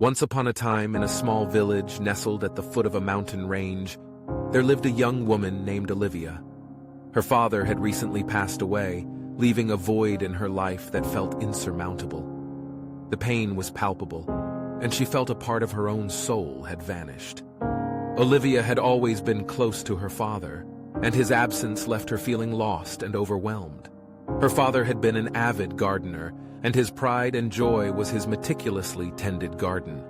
Once upon a time, in a small village nestled at the foot of a mountain range, there lived a young woman named Olivia. Her father had recently passed away, leaving a void in her life that felt insurmountable. The pain was palpable, and she felt a part of her own soul had vanished. Olivia had always been close to her father, and his absence left her feeling lost and overwhelmed. Her father had been an avid gardener, and his pride and joy was his meticulously tended garden.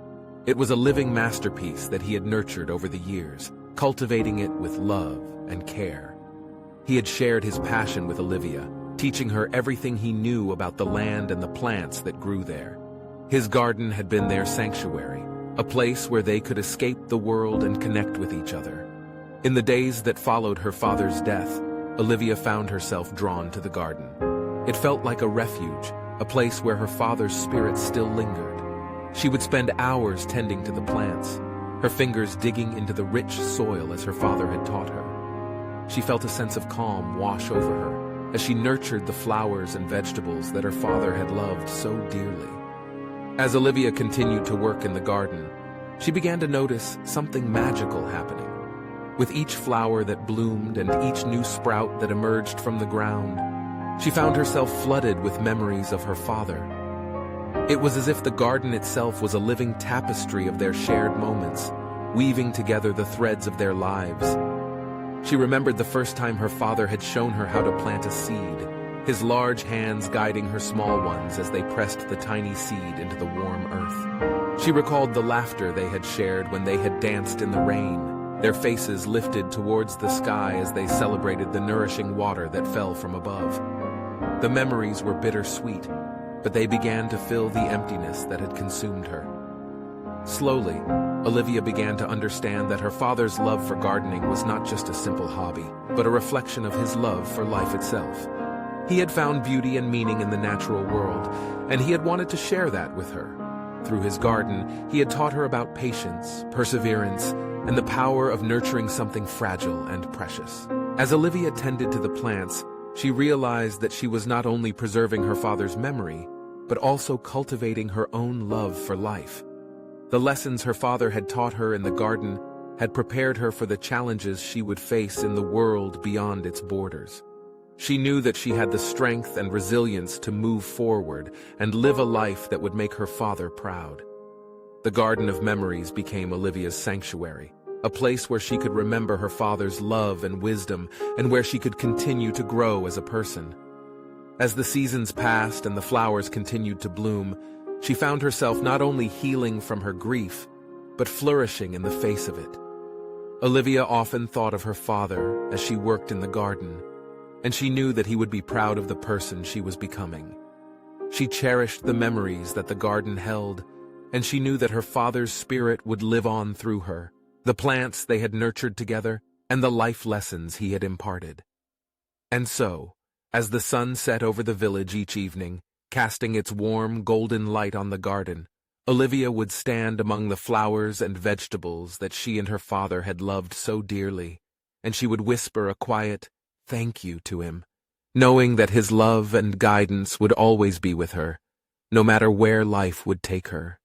It was a living masterpiece that he had nurtured over the years, cultivating it with love and care. He had shared his passion with Olivia, teaching her everything he knew about the land and the plants that grew there. His garden had been their sanctuary, a place where they could escape the world and connect with each other. In the days that followed her father's death, Olivia found herself drawn to the garden. It felt like a refuge, a place where her father's spirit still lingered. She would spend hours tending to the plants, her fingers digging into the rich soil as her father had taught her. She felt a sense of calm wash over her as she nurtured the flowers and vegetables that her father had loved so dearly. As Olivia continued to work in the garden, she began to notice something magical happening. With each flower that bloomed and each new sprout that emerged from the ground, she found herself flooded with memories of her father. It was as if the garden itself was a living tapestry of their shared moments, weaving together the threads of their lives. She remembered the first time her father had shown her how to plant a seed, his large hands guiding her small ones as they pressed the tiny seed into the warm earth. She recalled the laughter they had shared when they had danced in the rain, their faces lifted towards the sky as they celebrated the nourishing water that fell from above. The memories were bittersweet, but they began to fill the emptiness that had consumed her. Slowly, Olivia began to understand that her father's love for gardening was not just a simple hobby, but a reflection of his love for life itself. He had found beauty and meaning in the natural world, and he had wanted to share that with her. Through his garden, he had taught her about patience, perseverance, and the power of nurturing something fragile and precious. As Olivia tended to the plants, she realized that she was not only preserving her father's memory, but also cultivating her own love for life. The lessons her father had taught her in the garden had prepared her for the challenges she would face in the world beyond its borders. She knew that she had the strength and resilience to move forward and live a life that would make her father proud. The Garden of Memories became Olivia's sanctuary, a place where she could remember her father's love and wisdom, and where she could continue to grow as a person. As the seasons passed and the flowers continued to bloom, she found herself not only healing from her grief, but flourishing in the face of it. Olivia often thought of her father as she worked in the garden, and she knew that he would be proud of the person she was becoming. She cherished the memories that the garden held, and she knew that her father's spirit would live on through her, the plants they had nurtured together, and the life lessons he had imparted. And so, as the sun set over the village each evening, casting its warm, golden light on the garden, Olivia would stand among the flowers and vegetables that she and her father had loved so dearly, and she would whisper a quiet thank you to him, knowing that his love and guidance would always be with her, no matter where life would take her.